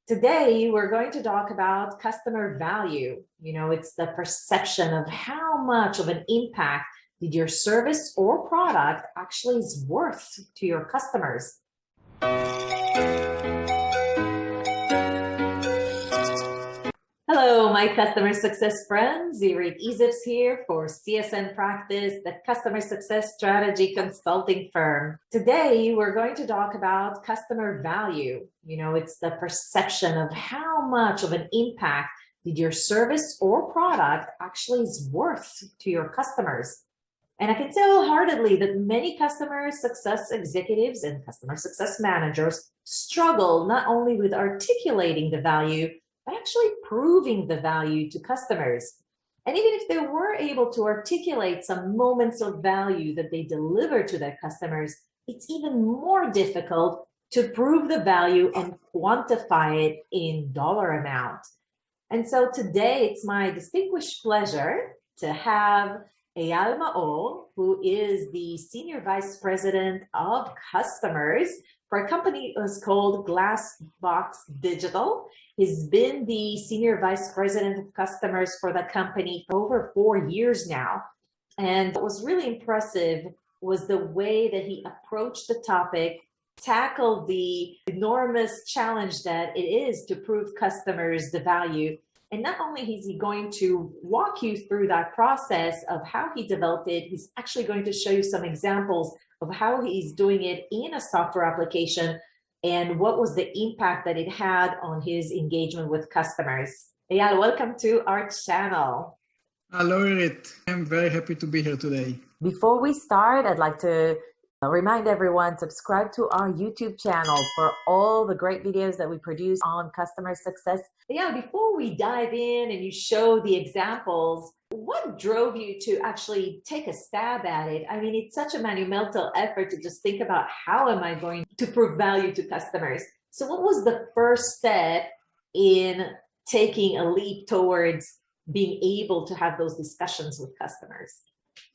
Today, we're going to talk about customer value. It's the perception of how much of an impact did your service or product actually is worth to your customers. Hello, my customer success friends. Irit Ezips here for CSM Practice, the customer success strategy consulting firm. Today, we're going to talk about customer value. It's the perception of how much of an impact did your service or product actually is worth to your customers. And I can say wholeheartedly that many customer success executives and customer success managers struggle not only with articulating the value, but actually proving the value to customers. And even if they were able to articulate some moments of value that they deliver to their customers, it's even more difficult to prove the value and quantify it in dollar amount. And so today it's my distinguished pleasure to have Eyal Maor, who is the Senior Vice President of Customers for a company that's called Glassbox Digital. He's been the Senior Vice President of Customers for the company for over 4 years now. And what was really impressive was the way that he approached the topic, tackled the enormous challenge that it is to prove customers the value. And not only is he going to walk you through that process of how he developed it, he's actually going to show you some examples of how he's doing it in a software application and what was the impact that it had on his engagement with customers. Eyal, welcome to our channel. Hello, Irit. I'm very happy to be here today. Before we start, I'd like to remind everyone, subscribe to our YouTube channel for all the great videos that we produce on customer success. Before we dive in and you show the examples, what drove you to actually take a stab at it? I mean, it's such a monumental effort to just think about how am I going to prove value to customers? So what was the first step in taking a leap towards being able to have those discussions with customers?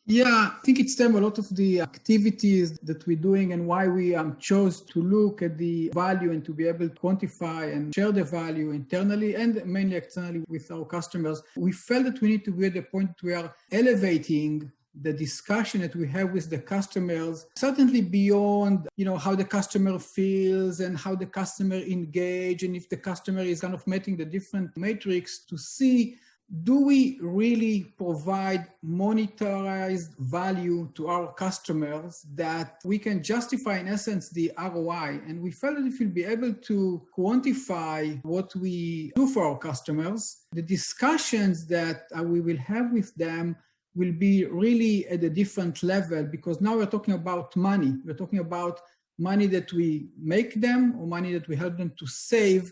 Yeah, I think it's time a lot of the activities that we're doing and why we chose to look at the value and to be able to quantify and share the value internally and mainly externally with our customers. We felt that we need to be at the point where elevating the discussion that we have with the customers, certainly beyond, how the customer feels and how the customer engage, and if the customer is kind of meeting the different metrics to see, do we really provide monetized value to our customers that we can justify, in essence, the ROI? And we felt that if we'll be able to quantify what we do for our customers, the discussions that we will have with them will be really at a different level, because now we're talking about money. We're talking about money that we make them or money that we help them to save.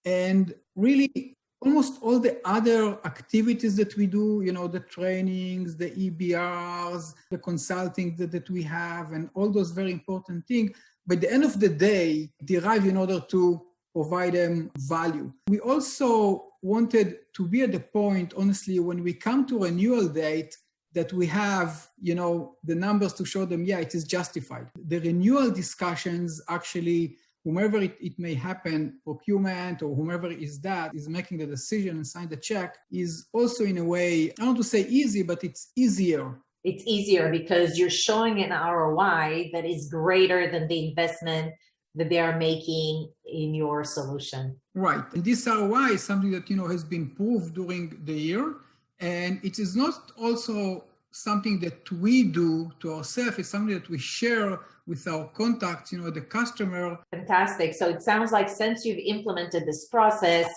And really, almost all the other activities that we do, the trainings, the EBRs, the consulting that we have, and all those very important things, by the end of the day, derive in order to provide them value. We also wanted to be at the point, honestly, when we come to renewal date, that we have, the numbers to show them, it is justified. The renewal discussions actually, whomever it may happen, procurement or whomever is making the decision and sign the check, is also in a way, I don't want to say easy, but it's easier. It's easier because you're showing an ROI that is greater than the investment that they are making in your solution. Right. And this ROI is something that, has been proved during the year. And it is not also something that we do to ourselves. It's something that we share with our contacts, the customer. Fantastic. So it sounds like since you've implemented this process,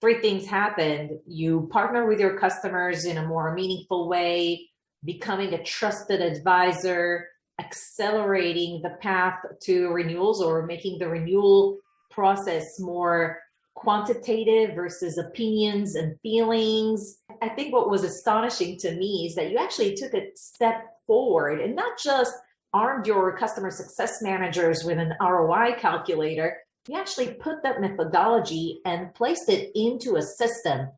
3 things happened. You partner with your customers in a more meaningful way, becoming a trusted advisor, accelerating the path to renewals or making the renewal process more quantitative versus opinions and feelings. I think what was astonishing to me is that you actually took a step forward and not just armed your customer success managers with an ROI calculator, you actually put that methodology and placed it into a system.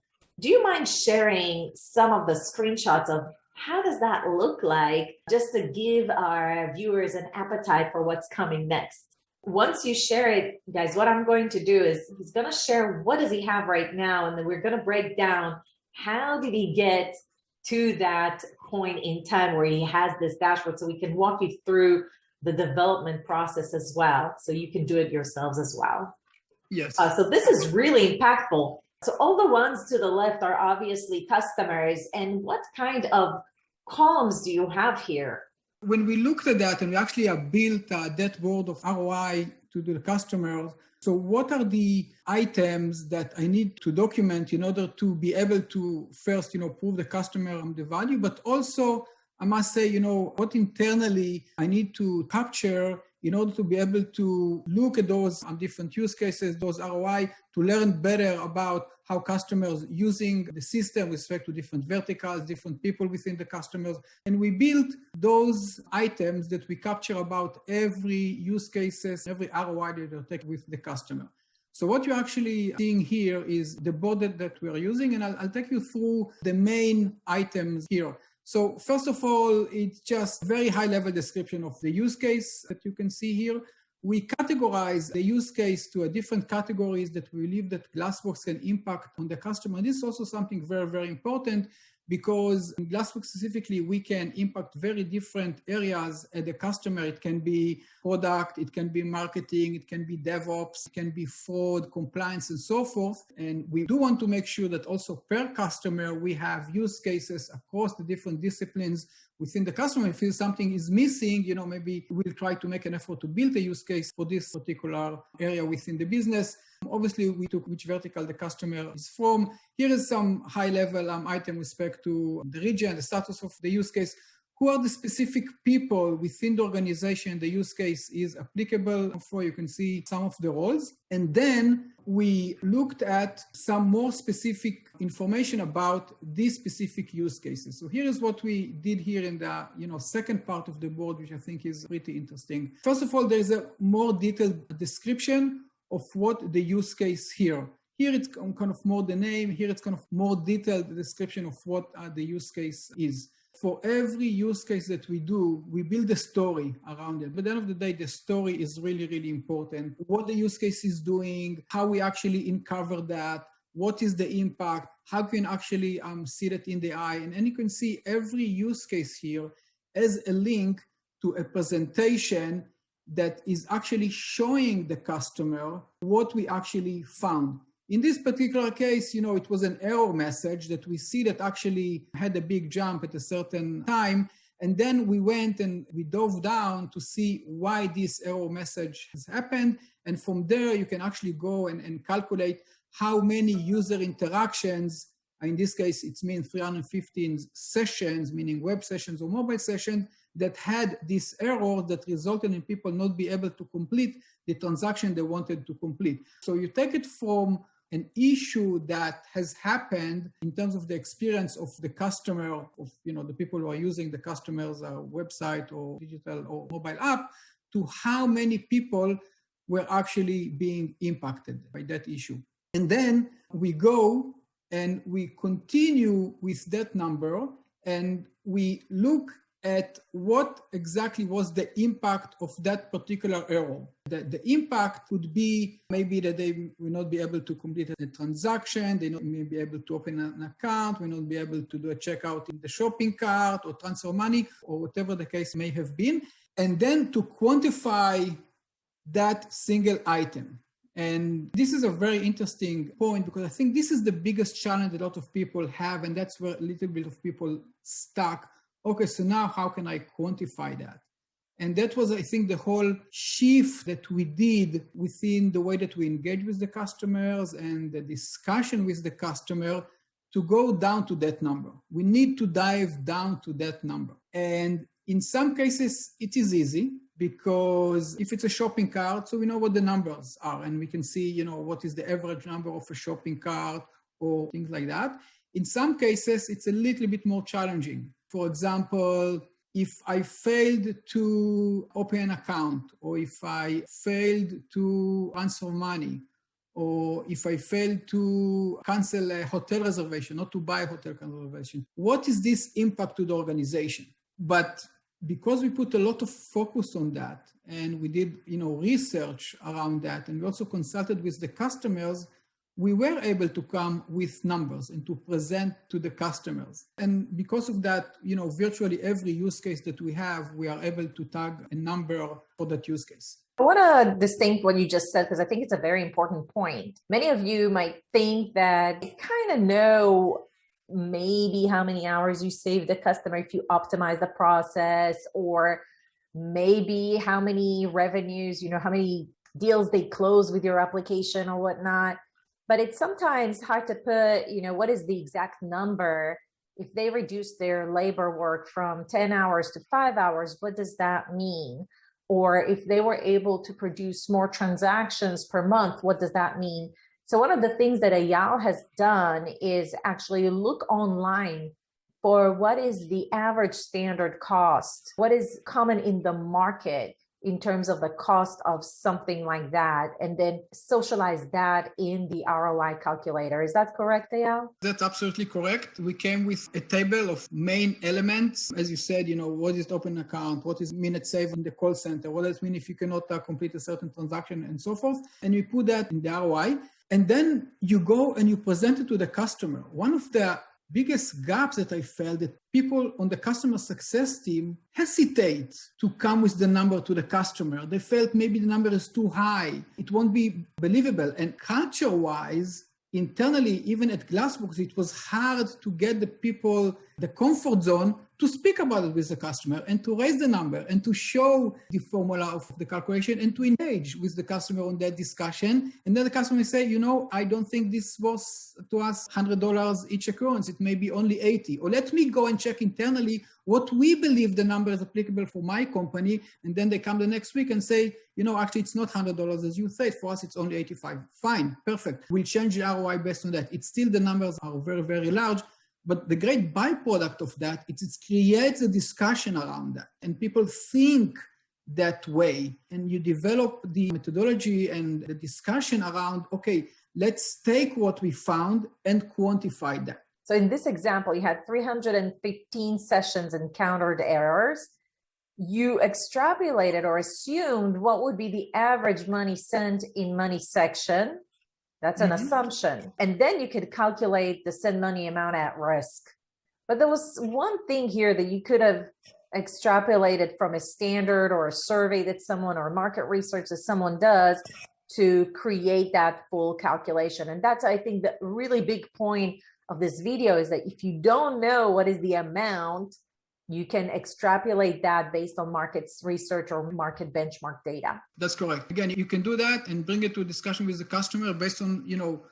Do you mind sharing some of the screenshots of how does that look like, just to give our viewers an appetite for what's coming next? Once you share it, guys, what I'm going to do is he's going to share what does he have right now, and then we're going to break down how did he get to that point in time where he has this dashboard, so we can walk you through the development process as well, so you can do it yourselves as well. Yes. So this is really impactful. So all the ones to the left are obviously customers. And what kind of columns do you have here? When we looked at that, and we actually built that board of ROI to the customers, so what are the items that I need to document in order to be able to first, prove the customer the value, but also I must say, what internally I need to capture in order to be able to look at those different use cases, those ROI, to learn better about how customers using the system with respect to different verticals, different people within the customers. And we built those items that we capture about every use cases, every ROI that they take with the customer. So what you're actually seeing here is the board that we're using, and I'll take you through the main items here. So first of all, it's just very high-level description of the use case that you can see here. We categorize the use case to different categories that we believe that Glassworks can impact on the customer. And this is also something very, very important, because in Glassworks specifically, we can impact very different areas at the customer. It can be product, it can be marketing, it can be DevOps, it can be fraud, compliance, and so forth. And we do want to make sure that also per customer, we have use cases across the different disciplines within the customer. If something is missing, maybe we'll try to make an effort to build a use case for this particular area within the business. Obviously, we took which vertical the customer is from. Here is some high-level item with respect to the region, the status of the use case. Who are the specific people within the organization the use case is applicable for? You can see some of the roles. And then we looked at some more specific information about these specific use cases. So here is what we did here in the second part of the board, which I think is pretty interesting. First of all, there is a more detailed description of what the use case here. Here it's kind of more the name. Here it's kind of more detailed description of what the use case is. For every use case that we do, we build a story around it. But at the end of the day, the story is really, really important. What the use case is doing, how we actually uncover that, what is the impact, how can actually see that in the eye. And you can see every use case here as a link to a presentation that is actually showing the customer what we actually found. In this particular case, it was an error message that we see that actually had a big jump at a certain time. And then we went and we dove down to see why this error message has happened. And from there, you can actually go and calculate how many user interactions, in this case, it's mean 315 sessions, meaning web sessions or mobile sessions, that had this error that resulted in people not be able to complete the transaction they wanted to complete. So you take it from an issue that has happened in terms of the experience of the customer, of the people who are using the customer's website or digital or mobile app, to how many people were actually being impacted by that issue. And then we go and we continue with that number and we look at what exactly was the impact of that particular error. The impact could be maybe that they will not be able to complete a transaction, they may be able to open an account, may not be able to do a checkout in the shopping cart or transfer money or whatever the case may have been. And then to quantify that single item. And this is a very interesting point because I think this is the biggest challenge that a lot of people have, and that's where a little bit of people stuck. Okay, so now how can I quantify that? And that was, I think, the whole shift that we did within the way that we engage with the customers and the discussion with the customer to go down to that number. We need to dive down to that number. And in some cases, it is easy because if it's a shopping cart, so we know what the numbers are and we can see, what is the average number of a shopping cart or things like that. In some cases, it's a little bit more challenging. For example, if I failed to open an account, or if I failed to transfer money, or if I failed to cancel a hotel reservation, not to buy a hotel reservation, what is this impact to the organization? But because we put a lot of focus on that and we did, research around that, and we also consulted with the customers, we were able to come with numbers and to present to the customers. And because of that, virtually every use case that we have, we are able to tag a number for that use case. I want to distinct what you just said, because I think it's a very important point. Many of you might think that you kind of know maybe how many hours you save the customer if you optimize the process, or maybe how many revenues, how many deals they close with your application or whatnot. But it's sometimes hard to put, what is the exact number. If they reduce their labor work from 10 hours to 5 hours, what does that mean? Or if they were able to produce more transactions per month, what does that mean? So one of the things that Eyal has done is actually look online for what is the average standard cost, what is common in the market in terms of the cost of something like that, and then socialize that in the ROI calculator. Is that correct, Eyal? That's absolutely correct. We came with a table of main elements. As you said, what is open account? What is minutes saved in the call center? What does it mean if you cannot complete a certain transaction and so forth? And we put that in the ROI. And then you go and you present it to the customer. One of the biggest gaps that I felt that people on the customer success team hesitate to come with the number to the customer. They felt maybe the number is too high. It won't be believable. And culture-wise, internally, even at Glassbox, it was hard to get the people, the comfort zone, to speak about it with the customer and to raise the number and to show the formula of the calculation and to engage with the customer on that discussion. And then the customer may say, I don't think this was to us $100 each occurrence. It may be only 80. Or let me go and check internally what we believe the number is applicable for my company. And then they come the next week and say, actually it's not $100 as you said. For us, it's only 85. Fine, perfect. We'll change the ROI based on that. It's still the numbers are very, very large. But the great byproduct of that is it creates a discussion around that. And people think that way. And you develop the methodology and the discussion around, okay, let's take what we found and quantify that. So in this example, you had 315 sessions encountered errors. You extrapolated or assumed what would be the average money sent in money section. That's an assumption. And then you could calculate the send money amount at risk. But there was one thing here that you could have extrapolated from a standard or a survey that someone or market research that someone does to create that full calculation. And that's, I think, the really big point of this video is that if you don't know what is the amount, you can extrapolate that based on markets research or market benchmark data. That's correct. Again, you can do that and bring it to a discussion with the customer based on,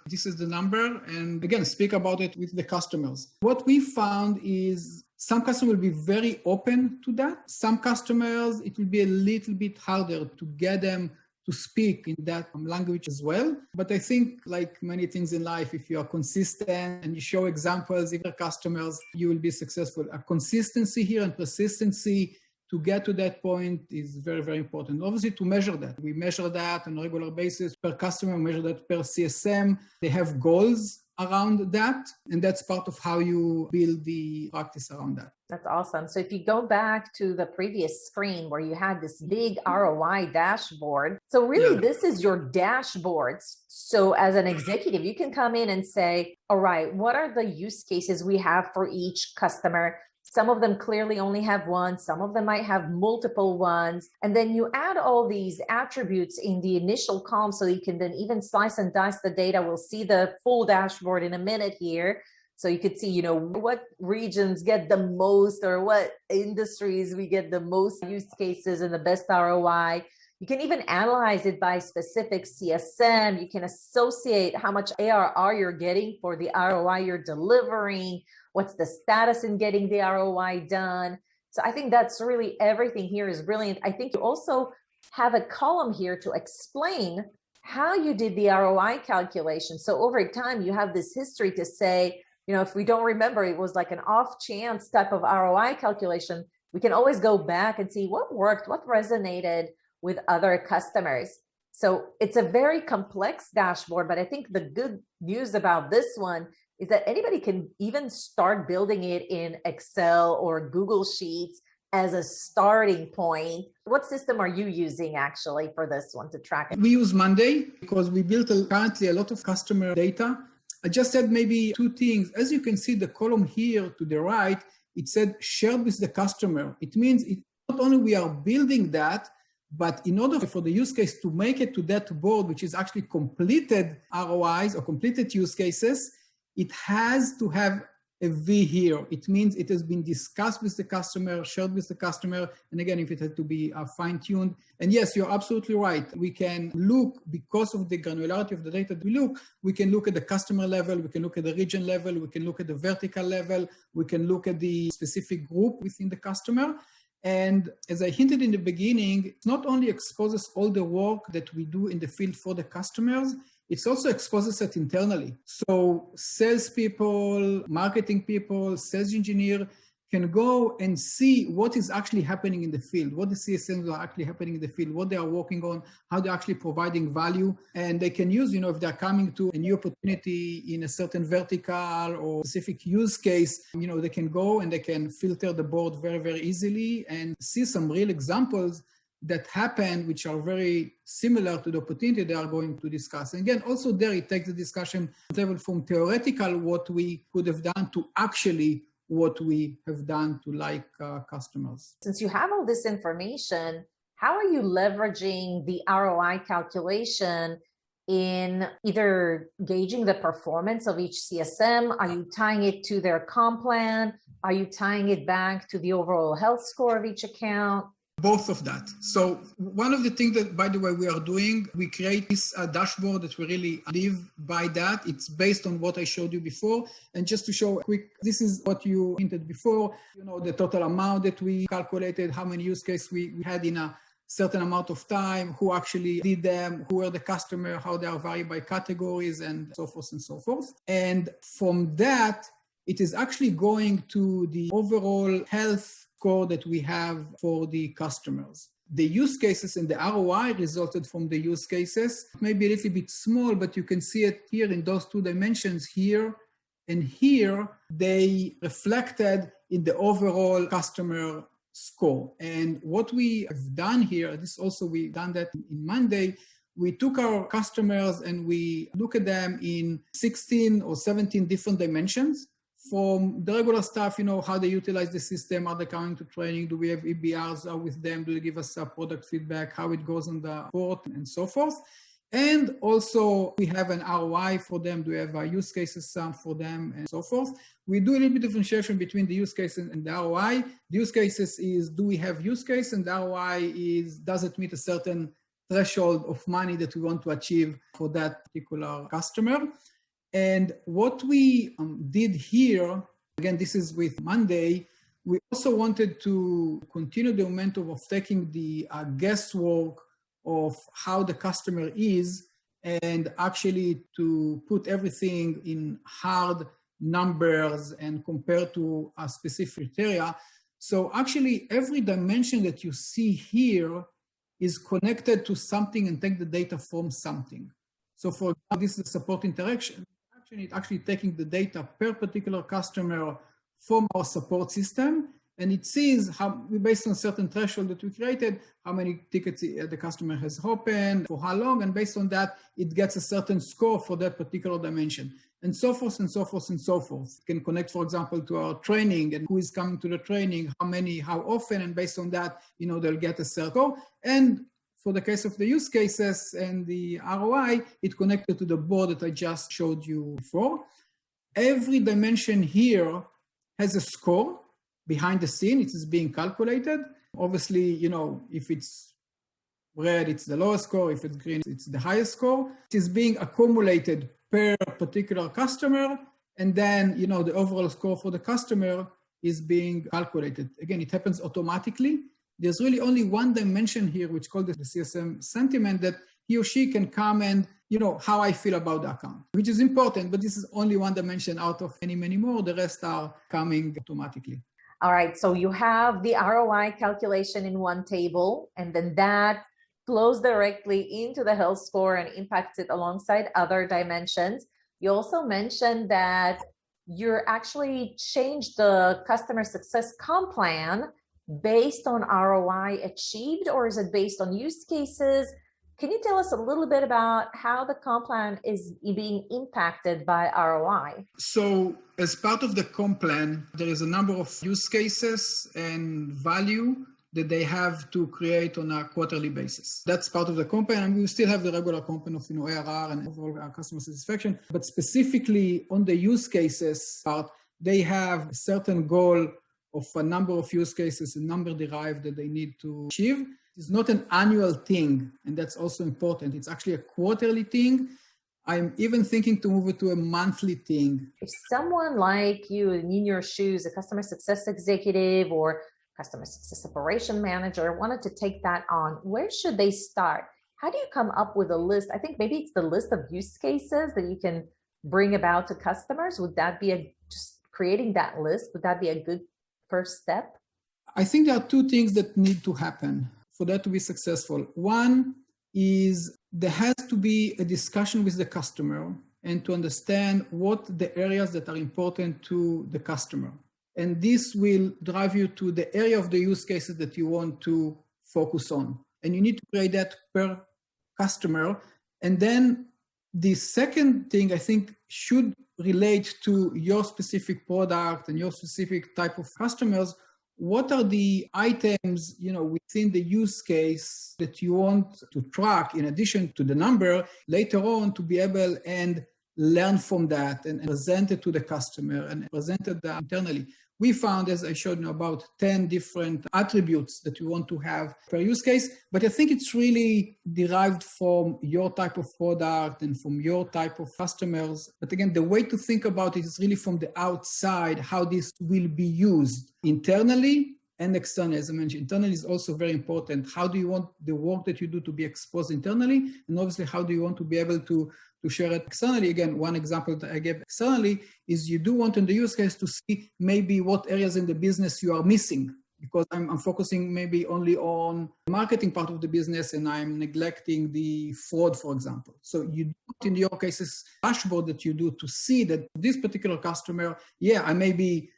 this is the number. And again, speak about it with the customers. What we found is some customers will be very open to that. Some customers, it will be a little bit harder to get them to speak in that language as well. But I think like many things in life, if you are consistent and you show examples in your customers, you will be successful. A consistency here and persistency to get to that point is very, very important. Obviously, to measure that. We measure that on a regular basis per customer, we measure that per CSM. They have goals around that, and that's part of how you build the practice around that. That's awesome. So if you go back to the previous screen where you had this big ROI dashboard, so really this is your dashboards. So as an executive, you can come in and say, all right, what are the use cases we have for each customer? Some of them clearly only have one. Some of them might have multiple ones. And then you add all these attributes in the initial column so you can then even slice and dice the data. We'll see the full dashboard in a minute here. So you could see, what regions get the most or what industries we get the most use cases and the best ROI. You can even analyze it by specific CSM. You can associate how much ARR you're getting for the ROI you're delivering. What's the status in getting the ROI done? So I think that's really everything here is brilliant. I think you also have a column here to explain how you did the ROI calculation. So over time, you have this history to say, if we don't remember, it was like an off chance type of ROI calculation. We can always go back and see what worked, what resonated with other customers. So it's a very complex dashboard, but I think the good news about this one is that anybody can even start building it in Excel or Google Sheets as a starting point. What system are you using actually for this one to track it? We use Monday because we built currently a lot of customer data. I just said maybe two things. As you can see, the column here to the right, it said shared with the customer. It means not only we are building that, but in order for the use case to make it to that board, which is actually completed ROIs or completed use cases, it has to have a V here. It means it has been discussed with the customer, shared with the customer, and again, if it had to be fine-tuned. And yes, you're absolutely right. We can look, because of the granularity of the data we can look at the customer level, we can look at the region level, we can look at the vertical level, we can look at the specific group within the customer. And as I hinted in the beginning, it not only exposes all the work that we do in the field for the customers, it also exposes it internally. So salespeople, marketing people, sales engineer can go and see what is actually happening in the field, what the CSMs are actually happening in the field, what they are working on, how they're actually providing value. And they can use, if they're coming to a new opportunity in a certain vertical or specific use case, they can go and they can filter the board very, very easily and see some real examples that happen, which are very similar to the opportunity they are going to discuss. And again, also there, it takes the discussion level from theoretical, what we could have done, to actually what we have done to customers. Since you have all this information, how are you leveraging the ROI calculation in either gauging the performance of each CSM? Are you tying it to their comp plan? Are you tying it back to the overall health score of each account? Both of that. So one of the things that, by the way, we are doing, we create this dashboard that we really live by that. It's based on what I showed you before. And just to show a quick, this is what you hinted before, the total amount that we calculated, how many use cases we had in a certain amount of time, who actually did them, who were the customer, how they are varied by categories, and so forth and so forth. And from that, it is actually going to the overall health score that we have for the customers. The use cases and the ROI resulted from the use cases. Maybe a little bit small, but you can see it here in those two dimensions here and here. They reflected in the overall customer score. And what we have done here, we've done that in Monday, we took our customers and we look at them in 16 or 17 different dimensions. From the regular stuff, how they utilize the system, are they coming to training, do we have EBRs with them, do they give us product feedback, how it goes on the board, and so forth. And also we have an ROI for them, do we have use cases for them, and so forth. We do a little bit of differentiation between the use case and the ROI. The use cases is, do we have use case, and the ROI is, does it meet a certain threshold of money that we want to achieve for that particular customer. And what we did here, again, this is with Monday, we also wanted to continue the momentum of taking the guesswork of how the customer is and actually to put everything in hard numbers and compare to a specific criteria. So actually every dimension that you see here is connected to something and take the data from something. So for example, this is a support interaction. It's actually taking the data per particular customer from our support system, and it sees how, based on a certain threshold that we created, how many tickets the customer has opened, for how long, and based on that, it gets a certain score for that particular dimension, and so forth and so forth and so forth. It can connect, for example, to our training and who is coming to the training, how many, how often, and based on that, they'll get a certain score. And for the case of the use cases and the ROI, it connected to the board that I just showed you before. Every dimension here has a score behind the scene. It is being calculated. Obviously, if it's red, it's the lowest score. If it's green, it's the highest score. It is being accumulated per particular customer. And then, the overall score for the customer is being calculated. Again, it happens automatically. There's really only one dimension here, which is called the CSM sentiment, that he or she can come and, how I feel about the account, which is important, but this is only one dimension out of many, many more. The rest are coming automatically. All right, so you have the ROI calculation in one table, and then that flows directly into the health score and impacts it alongside other dimensions. You also mentioned that you're actually changed the customer success comp plan based on ROI achieved, or is it based on use cases? Can you tell us a little bit about how the comp plan is being impacted by ROI? So as part of the comp plan, there is a number of use cases and value that they have to create on a quarterly basis. That's part of the comp plan, and we still have the regular comp plan of ARR and overall customer satisfaction. But specifically on the use cases part, they have a certain goal of a number of use cases, a number derived that they need to achieve. It's not an annual thing, and that's also important. It's actually a quarterly thing. I'm even thinking to move it to a monthly thing. If someone like you, in your shoes, a customer success executive or customer success operation manager, wanted to take that on, where should they start? How do you come up with a list? I think maybe it's the list of use cases that you can bring about to customers. Would that be just creating that list? Would that be a good first step? I think there are two things that need to happen for that to be successful. One is there has to be a discussion with the customer and to understand what the areas that are important to the customer. And this will drive you to the area of the use cases that you want to focus on. And you need to create that per customer. And then the second thing I think should relate to your specific product and your specific type of customers. What are the items, within the use case that you want to track in addition to the number later on to be able and learn from that and present it to the customer and present it internally? We found, as I showed you, about 10 different attributes that you want to have per use case, but I think it's really derived from your type of product and from your type of customers. But again, the way to think about it is really from the outside, how this will be used internally and externally. As I mentioned, internally is also very important. How do you want the work that you do to be exposed internally? And obviously, how do you want to be able to share it externally? Again, one example that I gave externally is you do want in the use case to see maybe what areas in the business you are missing, because I'm focusing maybe only on the marketing part of the business and I'm neglecting the fraud, for example. So you do in your cases dashboard that you do to see that this particular customer, I may be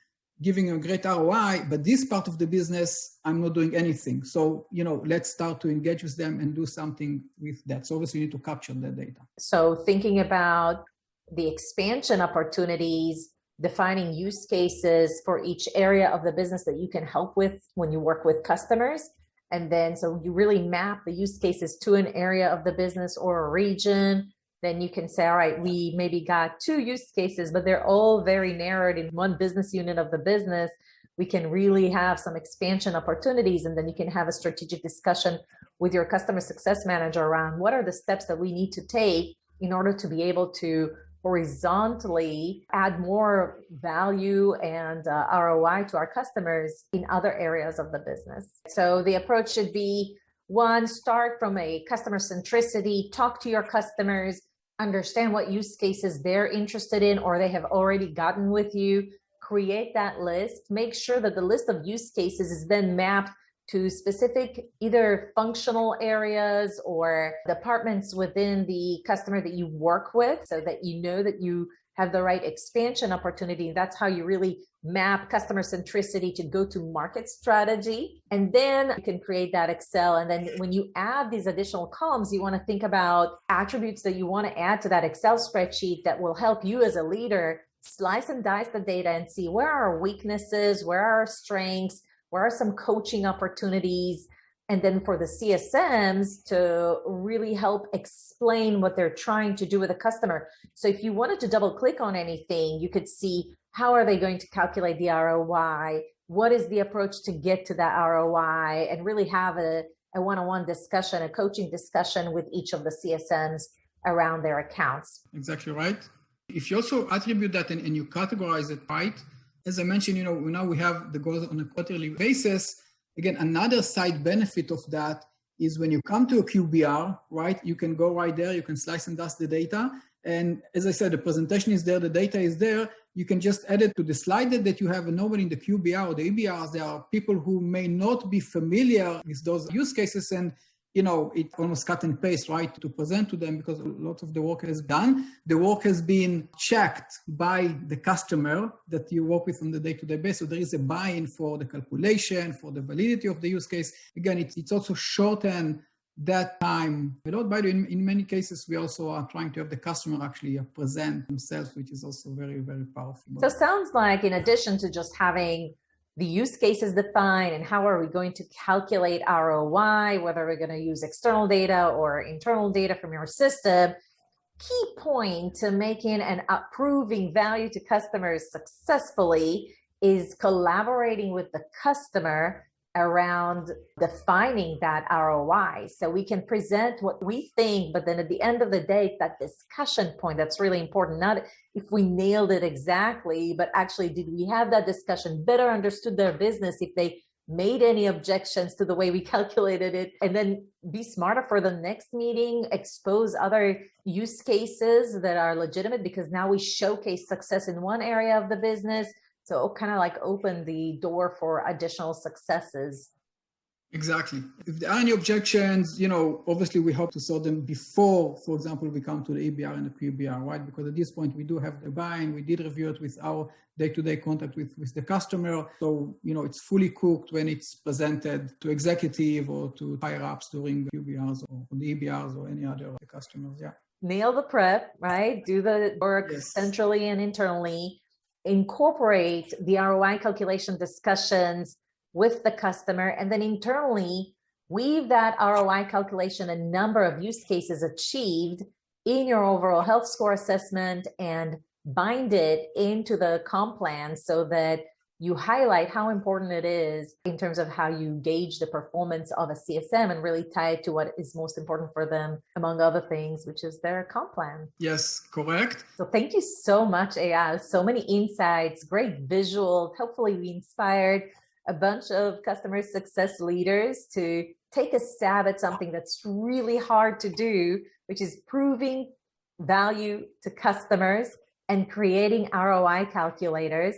giving a great ROI, but this part of the business, I'm not doing anything. So, let's start to engage with them and do something with that. So obviously you need to capture that data. So thinking about the expansion opportunities, defining use cases for each area of the business that you can help with when you work with customers. And then, so you really map the use cases to an area of the business or a region. Then you can say, all right, we maybe got 2 use cases, but they're all very narrowed in one business unit of the business. We can really have some expansion opportunities. And then you can have a strategic discussion with your customer success manager around what are the steps that we need to take in order to be able to horizontally add more value and ROI to our customers in other areas of the business. So the approach should be, 1, start from a customer centricity, talk to your customers, understand what use cases they're interested in or they have already gotten with you, create that list, make sure that the list of use cases is then mapped to specific either functional areas or departments within the customer that you work with so that you know that you have the right expansion opportunity. That's how you really map customer centricity to go-to-market strategy. And then you can create that Excel. And then when you add these additional columns, you want to think about attributes that you want to add to that Excel spreadsheet that will help you as a leader slice and dice the data and see where are our weaknesses, where are our strengths, where are some coaching opportunities. And then for the CSMs to really help explain what they're trying to do with a customer. So if you wanted to double click on anything, you could see how are they going to calculate the ROI? What is the approach to get to that ROI? And really have a one-on-one discussion, a coaching discussion with each of the CSMs around their accounts. Exactly right. If you also attribute that and you categorize it right, as I mentioned, now we have the goals on a quarterly basis. Again, another side benefit of that is when you come to a QBR, right, you can go right there, you can slice and dice the data. And as I said, the presentation is there, the data is there. You can just add it to the slide that you have. And normally in the QBR or the EBRs, there are people who may not be familiar with those use cases. And it's almost cut and paste, right, to present to them because a lot of the work has done. The work has been checked by the customer that you work with on the day-to-day basis. So there is a buy-in for the calculation, for the validity of the use case. Again, it's also shortened that time a lot. By the way, in many cases, we also are trying to have the customer actually present themselves, which is also very, very powerful. So it sounds like in addition to just having the use cases defined and how are we going to calculate ROI, whether we're going to use external data or internal data from your system, key point to making and approving value to customers successfully is collaborating with the customer around defining that ROI. So we can present what we think, but then at the end of the day, it's that discussion point that's really important. Not if we nailed it exactly, but actually, did we have that discussion, better understood their business, if they made any objections to the way we calculated it, and then be smarter for the next meeting, expose other use cases that are legitimate because now we showcase success in one area of the business. So kind of like open the door for additional successes. Exactly. If there are any objections, obviously we hope to solve them before, for example, we come to the EBR and the QBR, right? Because at this point we do have the buy-in, we did review it with our day-to-day contact with the customer. So, it's fully cooked when it's presented to executive or to higher ups during the QBRs or the EBRs or any other customers, yeah. Nail the prep, right? Do the work centrally and internally. Incorporate the ROI calculation discussions with the customer, and then internally weave that ROI calculation and number of use cases achieved in your overall health score assessment and bind it into the comp plan so that you highlight how important it is in terms of how you gauge the performance of a CSM and really tie it to what is most important for them, among other things, which is their comp plan. Yes, correct. So thank you so much, Eyal. So many insights, great visuals. Hopefully we inspired a bunch of customer success leaders to take a stab at something that's really hard to do, which is proving value to customers and creating ROI calculators.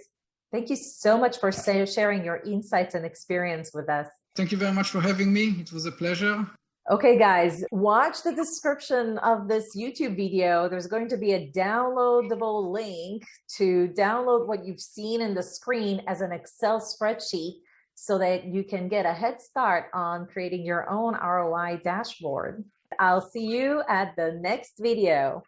Thank you so much for sharing your insights and experience with us. Thank you very much for having me. It was a pleasure. Okay, guys, watch the description of this YouTube video. There's going to be a downloadable link to download what you've seen in the screen as an Excel spreadsheet so that you can get a head start on creating your own ROI dashboard. I'll see you at the next video.